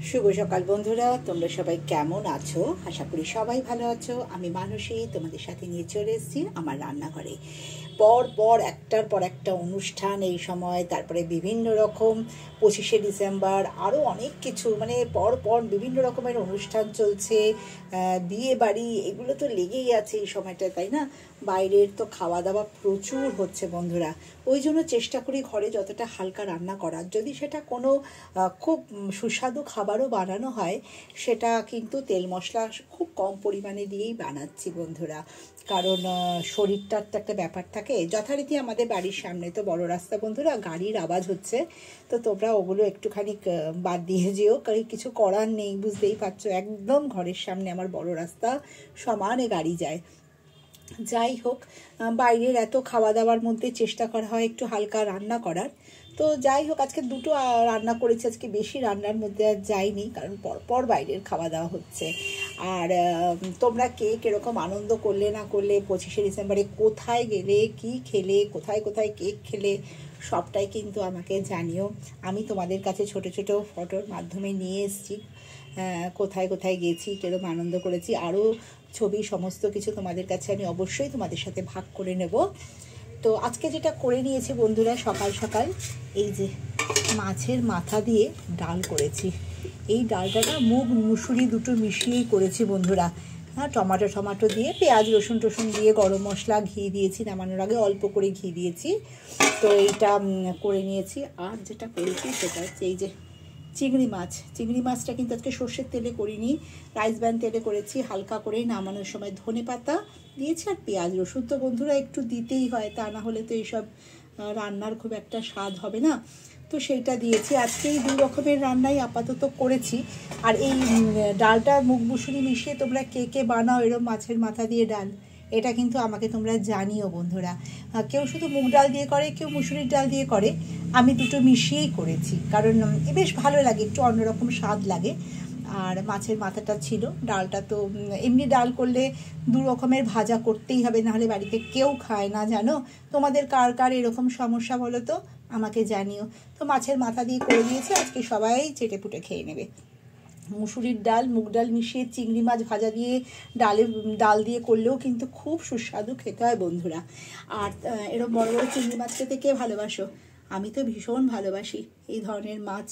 শুভ সকাল বন্ধুরা, তোমরা সবাই কেমন আছো? আশা করি সবাই ভালো আছো। আমি মানসী তোমাদের সাথে নিয়ে চলে এসেছি আমার রান্নাঘরে। পর পর একটার পর একটা অনুষ্ঠান এই সময়, তারপরে বিভিন্ন রকম 25শে ডিসেম্বর, আরও অনেক কিছু, মানে পর পর বিভিন্ন রকমের অনুষ্ঠান চলছে। বিয়ে বাড়ি এগুলো তো লেগেই আছে এই সময়টা, তাই না? বাইরের তো খাওয়া দাওয়া প্রচুর হচ্ছে বন্ধুরা। ওই জন্য চেষ্টা করি ঘরে যতটা হালকা রান্না করার। যদি সেটা কোনো খুব সুস্বাদু খাবারও বানানো হয়, সেটা কিন্তু তেল মশলা খুব কম পরিমাণে দিয়েই বানাচ্ছি বন্ধুরা। কারণ শরীরটার তো একটা ব্যাপার থাকে। যথারীতি আমাদের বাড়ির সামনে তো বড় রাস্তা বন্ধুরা, গাড়ির আওয়াজ হচ্ছে, তো তোমরা ওগুলো একটুখানি বাদ দিয়ে যেও, কারণ কিছু করার নেই, বুঝতেই পারছো। একদম ঘরের সামনে আমার বড় রাস্তা, সমানে গাড়ি যায়। যাই হোক, বাইরের এত খাওয়া দাওয়ার মধ্যে চেষ্টা করা হয় একটু হালকা রান্না করার। তো যাই হোক, আজকে দুটো রান্না করেছি, আজকে বেশি রান্নার মধ্যে আর যাইনি, কারণ পরপর বাইরের খাওয়া দাওয়া হচ্ছে। আর তোমরা কে কীরকম আনন্দ করলে না করলে, 25শে ডিসেম্বরে কোথায় গেলে, কি খেলে, কোথায় কোথায় কেক খেলে, সবটাই কিন্তু আমাকে জানিও। আমি তোমাদের কাছে ছোট ছোট ফটোর মাধ্যমে নিয়ে এসেছি কোথায় কোথায় গেছি, কীরকম আনন্দ করেছি। আরও ছবি সমস্ত কিছু তোমাদের কাছে আমি অবশ্যই তোমাদের সাথে ভাগ করে নেব। তো আজকে যেটা করে নিয়েছি বন্ধুরা, সকাল সকাল এই যে মাছের মাথা দিয়ে ডাল করেছি। এই ডালটা না মুগ মুসুরি দুটো মিশিয়েই করেছি বন্ধুরা। হ্যাঁ, টমাটো দিয়ে, পেঁয়াজ রসুন টসুন দিয়ে, গরম মশলা, ঘি দিয়েছি, নামানোর আগে অল্প করে ঘি দিয়েছি। তো এইটা করে নিয়েছি। আর যেটা করেছি সেটা হচ্ছে এই যে চিংড়ি মাছটা কিন্তু আজকে সর্ষের তেলে করিনি, রাইস ব্র্যান তেলে করেছি। হালকা করে নামানোর সময় ধনে পাতা দিয়েছি আর পেঁয়াজ রসুন তো বন্ধুরা একটু দিতেই হয়, তা না হলে তো এইসব রান্নার খুব একটা স্বাদ হবে না। তো সেইটা দিয়েছি। আজকে এই দু রকমের রান্নাই আপাতত করেছি। আর এই ডালটা মুগ মুসুরি মিশিয়ে তোমরা কে কে বানাও এরকম মাছের মাথা দিয়ে ডাল, এটা কিন্তু আমাকে তোমরা জানিও বন্ধুরা। কেউ শুধু মুগ ডাল দিয়ে করে, কেউ মুসুরির ডাল দিয়ে করে। আমি দুটো মিশিয়েই করেছি, কারণ বেশ ভালো লাগে, একটু অন্যরকম স্বাদ লাগে। আর মাছের মাথাটা ছিল। ডালটা তো এমনি ডাল করলে দু রকমের ভাজা করতেই হবে, নাহলে বাড়িতে কেউ খায় না, জানো। তোমাদের কার কার এরকম সমস্যা বলো তো, আমাকে জানিও। তো মাছের মাথা দিয়ে করে দিয়েছি, আজকে সবাই চেটে পুটে খেয়ে নেবে। মুসুরির ডাল মুগ ডাল মিশিয়ে চিংড়ি মাছ ভাজা দিয়ে ডাল দিয়ে করলেও কিন্তু খুব সুস্বাদু খেতে হয় বন্ধুরা। আর এরকম বড় বড় চিংড়ি মাছ খেতে কে ভালোবাসো? আমি তো ভীষণ ভালোবাসি এই ধরনের মাছ।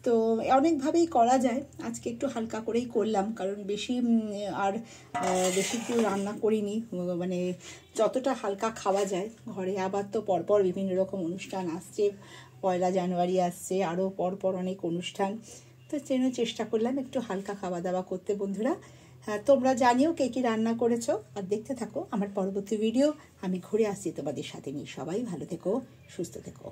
তো অনেকভাবেই করা যায়, আজকে একটু হালকা করেই করলাম, কারণ বেশি একটু রান্না করিনি, মানে যতটা হালকা খাওয়া যায় ঘরে। আবার তো পরপর বিভিন্ন রকম অনুষ্ঠান আসছে, 1 জানুয়ারি আসছে, আরও পরপর অনেক অনুষ্ঠান। তো চেষ্টা করলাম একটু হালকা খাওয়া দাওয়া করতে বন্ধুরা। হ্যাঁ, তোমরা জানিও কে কী রান্না করেছো, আর দেখতে থাকো আমার পরবর্তী ভিডিও। আমি ঘুরে আসছি তোমাদের সাথে নিয়ে। সবাই ভালো থেকো, সুস্থ থেকো।